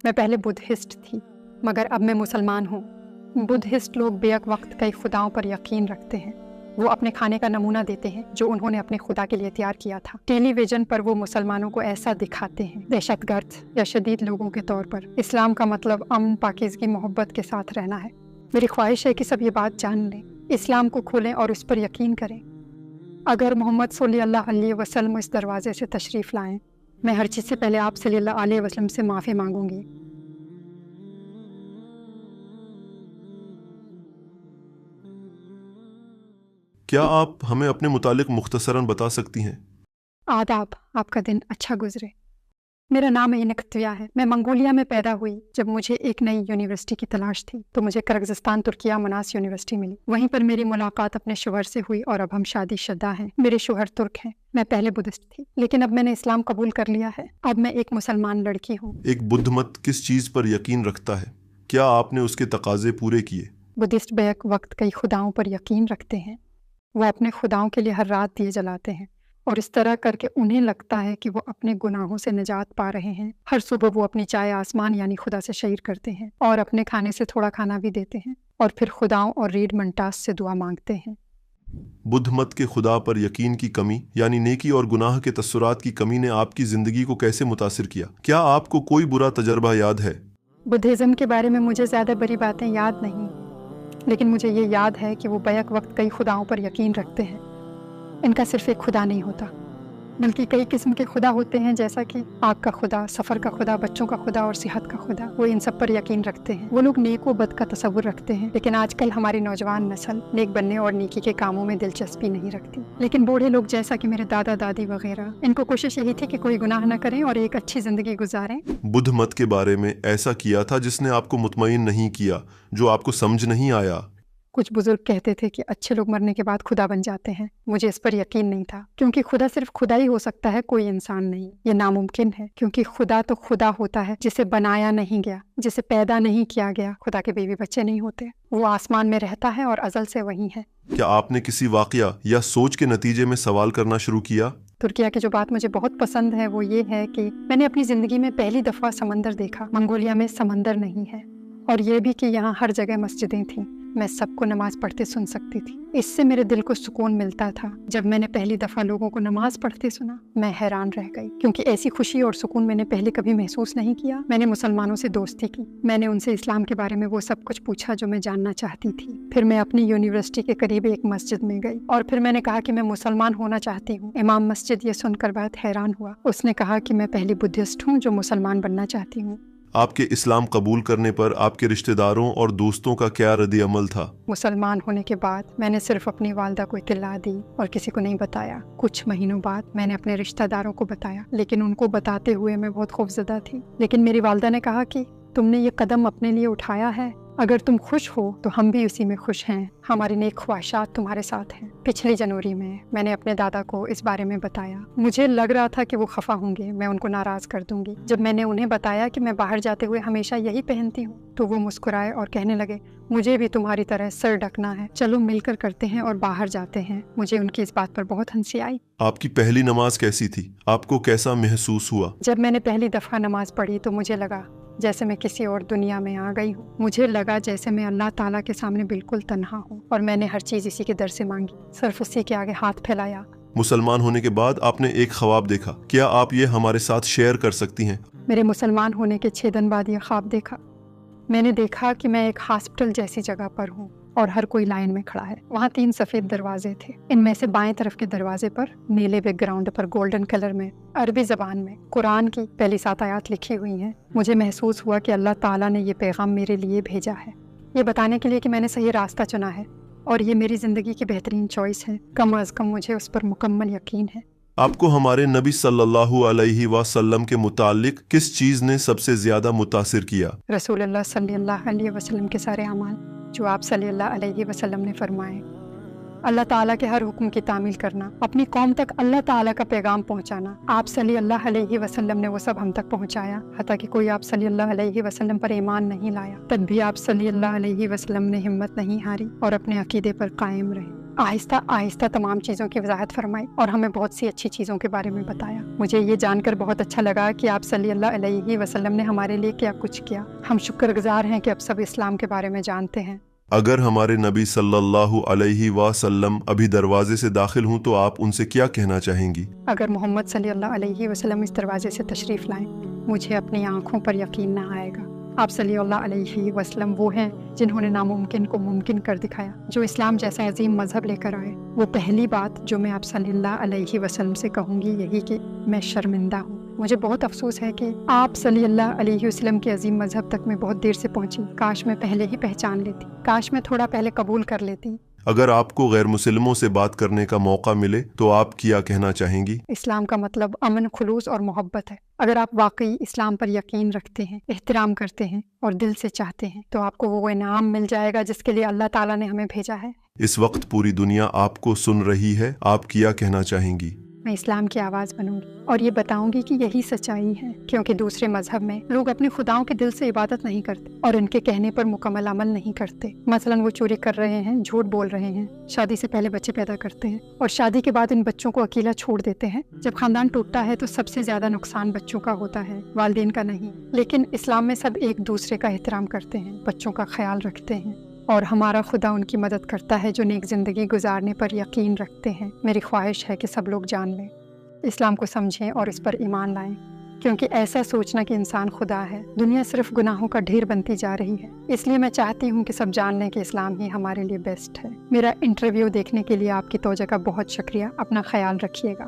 میں پہلے بدھسٹ تھی مگر اب میں مسلمان ہوں۔ بدھسٹ لوگ بیک وقت کئی خداؤں پر یقین رکھتے ہیں۔ وہ اپنے کھانے کا نمونہ دیتے ہیں جو انہوں نے اپنے خدا کے لیے تیار کیا تھا۔ ٹیلی ویژن پر وہ مسلمانوں کو ایسا دکھاتے ہیں دہشت گرد یا شدید لوگوں کے طور پر۔ اسلام کا مطلب امن، پاکیزگی، محبت کے ساتھ رہنا ہے۔ میری خواہش ہے کہ سب یہ بات جان لیں، اسلام کو کھولیں اور اس پر یقین کریں۔ اگر محمد صلی اللہ علیہ وسلم اس دروازے سے تشریف لائیں، میں ہر چیز سے پہلے آپ صلی اللہ علیہ وسلم سے معافی مانگوں گی۔ کیا آپ ہمیں اپنے متعلق مختصراً بتا سکتی ہیں؟ آداب، آپ کا دن اچھا گزرے۔ میرا نام اینکتویا ہے۔ میں منگولیا میں پیدا ہوئی۔ جب مجھے ایک نئی یونیورسٹی کی تلاش تھی تو مجھے کرغزستان ترکیہ مناس یونیورسٹی ملی۔ وہیں پر میری ملاقات اپنے شوہر سے ہوئی اور اب ہم شادی شدہ ہیں۔ میرے شوہر ترک ہیں۔ میں پہلے بدھسٹ تھی لیکن اب میں نے اسلام قبول کر لیا ہے۔ اب میں ایک مسلمان لڑکی ہوں۔ ایک بدھ مت کس چیز پر یقین رکھتا ہے؟ کیا آپ نے اس کے تقاضے پورے کیے؟ بدھسٹ بیک وقت کئی خداؤں پر یقین رکھتے ہیں۔ وہ اپنے خداؤں کے لیے ہر رات دیے جلاتے ہیں اور اس طرح کر کے انہیں لگتا ہے کہ وہ اپنے گناہوں سے نجات پا رہے ہیں۔ ہر صبح وہ اپنی چائے آسمان یعنی خدا سے شیئر کرتے ہیں اور اپنے کھانے سے تھوڑا کھانا بھی دیتے ہیں اور پھر خداؤں اور ریڈ منٹاس سے دعا مانگتے ہیں۔ بدھ مت کے خدا پر یقین کی کمی یعنی نیکی اور گناہ کے تصورات کی کمی نے آپ کی زندگی کو کیسے متاثر کیا؟ کیا آپ کو کوئی برا تجربہ یاد ہے؟ بدھزم کے بارے میں مجھے زیادہ بڑی باتیں یاد نہیں، لیکن مجھے یہ یاد ہے کہ وہ بیک وقت کئی خداؤں پر یقین رکھتے ہیں۔ ان کا صرف ایک خدا نہیں ہوتا بلکہ کئی قسم کے خدا ہوتے ہیں، جیسا کہ آگ کا خدا، سفر کا خدا، بچوں کا خدا اور صحت کا خدا۔ وہ ان سب پر یقین رکھتے ہیں۔ وہ لوگ نیک و بد کا تصور رکھتے ہیں، لیکن آج کل ہماری نوجوان نسل نیک بننے اور نیکی کے کاموں میں دلچسپی نہیں رکھتی۔ لیکن بوڑھے لوگ جیسا کہ میرے دادا دادی وغیرہ، ان کو کوشش یہی تھی کہ کوئی گناہ نہ کریں اور ایک اچھی زندگی گزاریں۔ بدھ مت کے بارے میں ایسا کیا تھا جس نے آپ کو مطمئن نہیں کیا، جو آپ کو سمجھ نہیں آیا؟ کچھ بزرگ کہتے تھے کہ اچھے لوگ مرنے کے بعد خدا بن جاتے ہیں۔ مجھے اس پر یقین نہیں تھا کیونکہ خدا صرف خدا ہی ہو سکتا ہے، کوئی انسان نہیں۔ یہ ناممکن ہے کیونکہ خدا تو خدا ہوتا ہے جسے بنایا نہیں گیا، جسے پیدا نہیں کیا گیا۔ خدا کے بیوی بچے نہیں ہوتے، وہ آسمان میں رہتا ہے اور ازل سے وہی ہے۔ کیا آپ نے کسی واقعہ یا سوچ کے نتیجے میں سوال کرنا شروع کیا؟ ترکیہ کی جو بات مجھے بہت پسند ہے وہ یہ ہے کہ میں نے اپنی زندگی میں پہلی دفعہ سمندر دیکھا۔ منگولیا میں سمندر نہیں ہے، اور یہ بھی کہ یہاں ہر جگہ مسجدیں تھیں۔ میں سب کو نماز پڑھتے سن سکتی تھی۔ اس سے میرے دل کو سکون ملتا تھا۔ جب میں نے پہلی دفعہ لوگوں کو نماز پڑھتے سنا، میں حیران رہ گئی کیونکہ ایسی خوشی اور سکون میں نے پہلے کبھی محسوس نہیں کیا۔ میں نے مسلمانوں سے دوستی کی۔ میں نے ان سے اسلام کے بارے میں وہ سب کچھ پوچھا جو میں جاننا چاہتی تھی۔ پھر میں اپنی یونیورسٹی کے قریب ایک مسجد میں گئی اور پھر میں نے کہا کہ میں مسلمان ہونا چاہتی ہوں۔ امام مسجد یہ سن کر بہت حیران ہوا۔ اس نے کہا کہ میں پہلی بدھسٹ ہوں جو مسلمان بننا چاہتی ہوں۔ آپ کے اسلام قبول کرنے پر آپ کے رشتہ داروں اور دوستوں کا کیا رد عمل تھا؟ مسلمان ہونے کے بعد میں نے صرف اپنی والدہ کو اطلاع دی اور کسی کو نہیں بتایا۔ کچھ مہینوں بعد میں نے اپنے رشتہ داروں کو بتایا، لیکن ان کو بتاتے ہوئے میں بہت خوفزدہ تھی۔ لیکن میری والدہ نے کہا کہ تم نے یہ قدم اپنے لیے اٹھایا ہے، اگر تم خوش ہو تو ہم بھی اسی میں خوش ہیں، ہماری نیک خواہشات تمہارے ساتھ ہیں۔ پچھلی جنوری میں نے اپنے دادا کو اس بارے میں بتایا۔ مجھے لگ رہا تھا کہ وہ خفا ہوں گے، میں ان کو ناراض کر دوں گی۔ جب میں نے انہیں بتایا کہ میں باہر جاتے ہوئے ہمیشہ یہی پہنتی ہوں تو وہ مسکرائے اور کہنے لگے مجھے بھی تمہاری طرح سر ڈھکنا ہے، چلو مل کر کرتے ہیں اور باہر جاتے ہیں۔ مجھے ان کی اس بات پر بہت ہنسی آئی۔ آپ کی پہلی نماز کیسی تھی؟ آپ کو کیسا محسوس ہوا؟ جب میں نے پہلی دفعہ نماز پڑھی تو مجھے لگا جیسے میں کسی اور دنیا میں آ گئی ہوں۔ مجھے لگا جیسے میں اللہ تعالیٰ کے سامنے بالکل تنہا ہوں، اور میں نے ہر چیز اسی کے در سے مانگی، صرف اسی کے آگے ہاتھ پھیلایا۔ مسلمان ہونے کے بعد آپ نے ایک خواب دیکھا، کیا آپ یہ ہمارے ساتھ شیئر کر سکتی ہیں؟ میرے مسلمان ہونے کے 6 دن بعد یہ خواب دیکھا۔ میں نے دیکھا کہ میں ایک ہاسپٹل جیسی جگہ پر ہوں اور ہر کوئی لائن میں کھڑا ہے۔ وہاں 3 سفید دروازے تھے، ان میں سے بائیں طرف کے دروازے پر نیلے بیک گراؤنڈ پر گولڈن کلر میں عربی زبان میں قرآن کی پہلی 7 آیات لکھی ہوئی ہیں۔ مجھے محسوس ہوا کہ اللہ تعالیٰ نے یہ پیغام میرے لیے بھیجا ہے، یہ بتانے کے لیے کہ میں نے صحیح راستہ چنا ہے اور یہ میری زندگی کی بہترین چوائس ہے۔ کم از کم مجھے اس پر مکمل یقین ہے۔ آپ کو ہمارے نبی صلی اللہ علیہ وسلم کے متعلق کس چیز نے سب سے زیادہ متاثر کیا؟ رسول اللہ صلی اللہ علیہ وسلم کے سارے اعمال جو آپ صلی اللہ علیہ وسلم نے فرمائے، اللہ تعالیٰ کے ہر حکم کی تعمیل کرنا، اپنی قوم تک اللہ تعالیٰ کا پیغام پہنچانا۔ آپ صلی اللہ علیہ وسلم نے وہ سب ہم تک پہنچایا، حتیٰ کہ کوئی آپ صلی اللہ علیہ وسلم پر ایمان نہیں لایا، تب بھی آپ صلی اللہ علیہ وسلم نے ہمت نہیں ہاری اور اپنے عقیدے پر قائم رہے۔ آہستہ آہستہ تمام چیزوں کی وضاحت فرمائی اور ہمیں بہت سی اچھی چیزوں کے بارے میں بتایا۔ مجھے یہ جان کر بہت اچھا لگا کہ آپ صلی اللہ علیہ وسلم نے ہمارے لیے کیا کچھ کیا۔ ہم شکر گزار ہیں کہ اب سب اسلام کے بارے میں جانتے ہیں۔ اگر ہمارے نبی صلی اللہ علیہ وسلم ابھی دروازے سے داخل ہوں تو آپ ان سے کیا کہنا چاہیں گی؟ اگر محمد صلی اللہ علیہ وسلم اس دروازے سے تشریف لائیں، مجھے اپنی آنکھوں پر یقین نہ آئے گا۔ آپ صلی اللہ علیہ وسلم وہ ہیں جنہوں نے ناممکن کو ممکن کر دکھایا، جو اسلام جیسا عظیم مذہب لے کر آئے۔ وہ پہلی بات جو میں آپ صلی اللہ علیہ وسلم سے کہوں گی یہی کہ میں شرمندہ ہوں۔ مجھے بہت افسوس ہے کہ آپ صلی اللہ علیہ وسلم کے عظیم مذہب تک میں بہت دیر سے پہنچی۔ کاش میں پہلے ہی پہچان لیتی، کاش میں تھوڑا پہلے قبول کر لیتی۔ اگر آپ کو غیر مسلموں سے بات کرنے کا موقع ملے تو آپ کیا کہنا چاہیں گی؟ اسلام کا مطلب امن، خلوص اور محبت ہے۔ اگر آپ واقعی اسلام پر یقین رکھتے ہیں، احترام کرتے ہیں اور دل سے چاہتے ہیں تو آپ کو وہ انعام مل جائے گا جس کے لیے اللہ تعالیٰ نے ہمیں بھیجا ہے۔ اس وقت پوری دنیا آپ کو سن رہی ہے، آپ کیا کہنا چاہیں گی؟ میں اسلام کی آواز بنوں گی اور یہ بتاؤں گی کہ یہی سچائی ہے، کیونکہ دوسرے مذہب میں لوگ اپنے خداؤں کے دل سے عبادت نہیں کرتے اور ان کے کہنے پر مکمل عمل نہیں کرتے۔ مثلاً وہ چوری کر رہے ہیں، جھوٹ بول رہے ہیں، شادی سے پہلے بچے پیدا کرتے ہیں اور شادی کے بعد ان بچوں کو اکیلا چھوڑ دیتے ہیں۔ جب خاندان ٹوٹتا ہے تو سب سے زیادہ نقصان بچوں کا ہوتا ہے، والدین کا نہیں۔ لیکن اسلام میں سب ایک دوسرے کا احترام کرتے ہیں، بچوں کا خیال رکھتے ہیں اور ہمارا خدا ان کی مدد کرتا ہے جو نیک زندگی گزارنے پر یقین رکھتے ہیں۔ میری خواہش ہے کہ سب لوگ جان لیں، اسلام کو سمجھیں اور اس پر ایمان لائیں، کیونکہ ایسا سوچنا کہ انسان خدا ہے، دنیا صرف گناہوں کا ڈھیر بنتی جا رہی ہے۔ اس لیے میں چاہتی ہوں کہ سب جان لیں کہ اسلام ہی ہمارے لیے بیسٹ ہے۔ میرا انٹرویو دیکھنے کے لیے آپ کی توجہ کا بہت شکریہ۔ اپنا خیال رکھیے گا۔